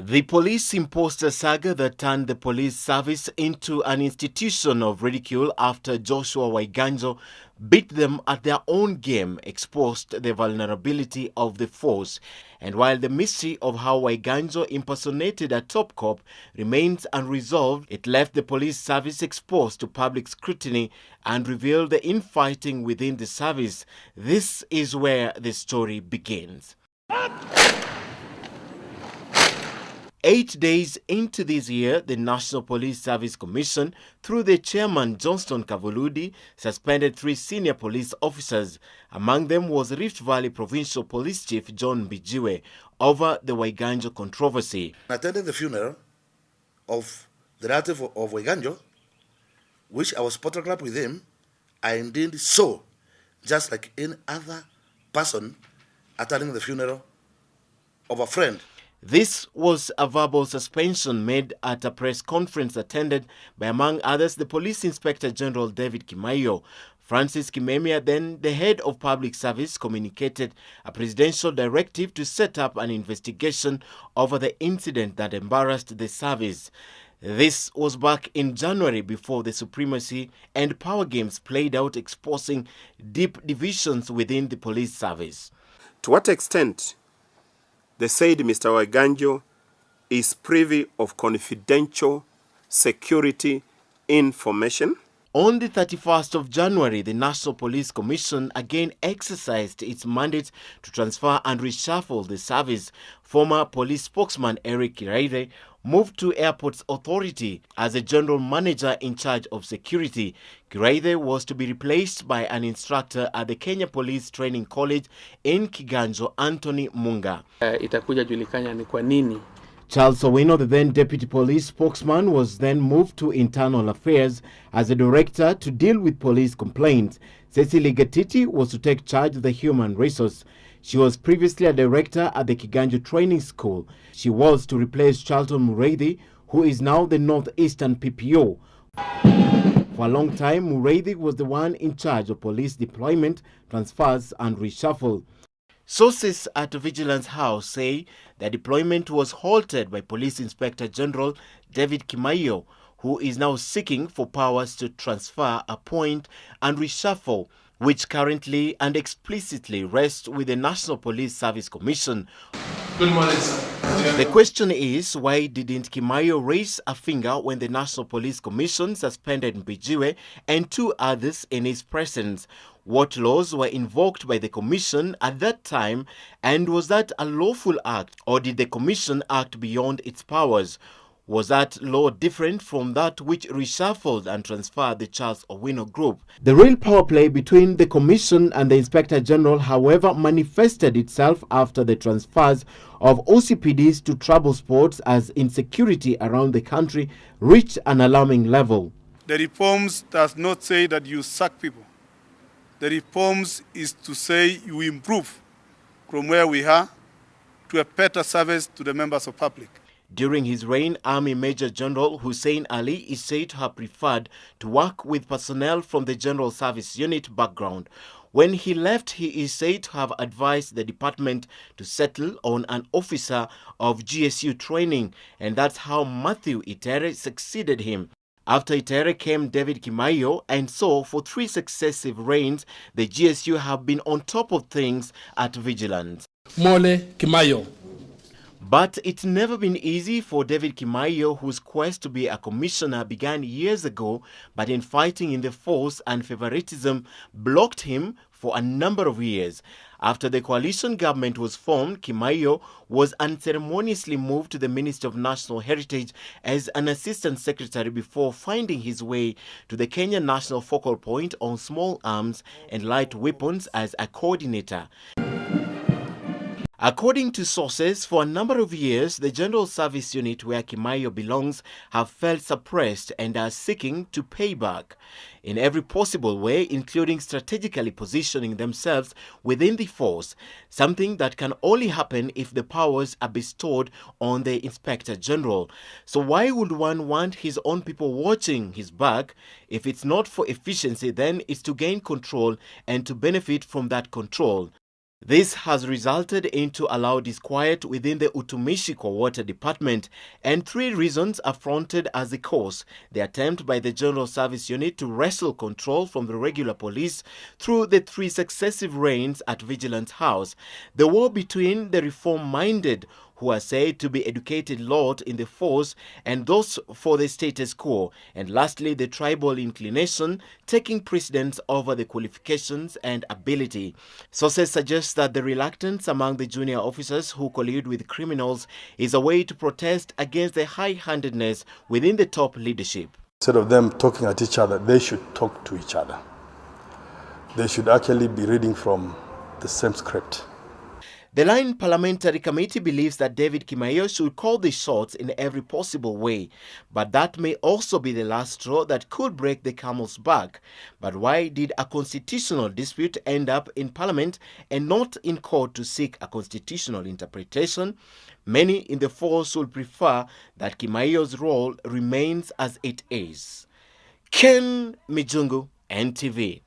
The police imposter saga that turned the police service into an institution of ridicule after Joshua Waiganjo beat them at their own game exposed the vulnerability of the force. And while the mystery of how Waiganjo impersonated a top cop remains unresolved, it left the police service exposed to public scrutiny and revealed the infighting within the service. This is where the story begins. 8 days into this year, the National Police Service Commission, through the chairman Johnston Kavuludi, suspended 3 senior police officers. Among them was Rift Valley Provincial Police Chief John Bijiwe over the Waiganjo controversy. I attended the funeral of the relative of Waiganjo, which I was photographed with him. I indeed saw, just like any other person attending the funeral of a friend. This was a verbal suspension made at a press conference attended by, among others, the Police Inspector General David Kimaiyo. Francis Kimemia, then the head of public service, communicated a presidential directive to set up an investigation over the incident that embarrassed the service. This was back in January, before the supremacy and power games played out, exposing deep divisions within the police service. To what extent they said Mr. Waiganjo is privy of confidential security information? On the 31st of January, the National Police Commission again exercised its mandate to transfer and reshuffle the service. Former police spokesman Eric Kiraire moved to Airports Authority as a general manager in charge of security. Kiraire was to be replaced by an instructor at the Kenya Police Training College in Kiganjo, Anthony Munga. Itakuja julikana ni kwa nini. Charles Owino, the then deputy police spokesman, was then moved to internal affairs as a director to deal with police complaints. Cecily Gatiti was to take charge of the human resource. She was previously a director at the Kiganjo Training School. She was to replace Charlton Mureithi, who is now the Northeastern PPO. For a long time, Mureithi was the one in charge of police deployment, transfers and reshuffle. Sources at Vigilance House say the deployment was halted by Police Inspector General David Kimaiyo, who is now seeking for powers to transfer, appoint and reshuffle, which currently and explicitly rests with the National Police Service Commission. Good morning, sir. The question is, why didn't Kimaiyo raise a finger when the National Police Commission suspended Mbijiwe and 2 others in his presence? What laws were invoked by the Commission at that time, and was that a lawful act, or did the Commission act beyond its powers? Was that law different from that which reshuffled and transferred the Charles Owino group? The real power play between the Commission and the Inspector General, however, manifested itself after the transfers of OCPDs to trouble spots, as insecurity around the country reached an alarming level. The reforms does not say that you sack people. The reforms is to say you improve from where we are to a better service to the members of public. During his reign, Army Major General Hussein Ali is said to have preferred to work with personnel from the General Service Unit background. When he left, he is said to have advised the department to settle on an officer of GSU training, and that's how Matthew Itere succeeded him. After Itere came David Kimaiyo, and so for 3 successive reigns, the GSU have been on top of things at Vigilance. Mole Kimaiyo. But it's never been easy for David Kimaiyo, whose quest to be a commissioner began years ago, but infighting in the force and favoritism blocked him for a number of years. After the coalition government was formed, Kimaiyo was unceremoniously moved to the Ministry of National Heritage as an assistant secretary before finding his way to the Kenya National Focal Point on Small Arms and Light Weapons as a coordinator. According to sources, for a number of years, the General Service Unit where Kimaiyo belongs have felt suppressed and are seeking to pay back in every possible way, including strategically positioning themselves within the force, something that can only happen if the powers are bestowed on the Inspector General. So why would one want his own people watching his back? If it's not for efficiency, then it's to gain control and to benefit from that control. This has resulted into a loud disquiet within the Utumishiko Water Department, and 3 reasons are fronted as the cause: the attempt by the General Service Unit to wrestle control from the regular police through the 3 successive raids at Vigilance House, the war between the reform-minded who are said to be educated lot in the force and those for the status quo, and lastly the tribal inclination taking precedence over the qualifications and ability. Sources suggest that the reluctance among the junior officers who collude with criminals is a way to protest against the high-handedness within the top leadership. Instead of them talking at each other, they should talk to each other. They should actually be reading from the same script. The Line Parliamentary Committee believes that David Kimaiyo should call the shots in every possible way, but that may also be the last straw that could break the camel's back. But why did a constitutional dispute end up in Parliament and not in court to seek a constitutional interpretation? Many in the force would prefer that Kimaiyo's role remains as it is. Ken Mijungu, NTV.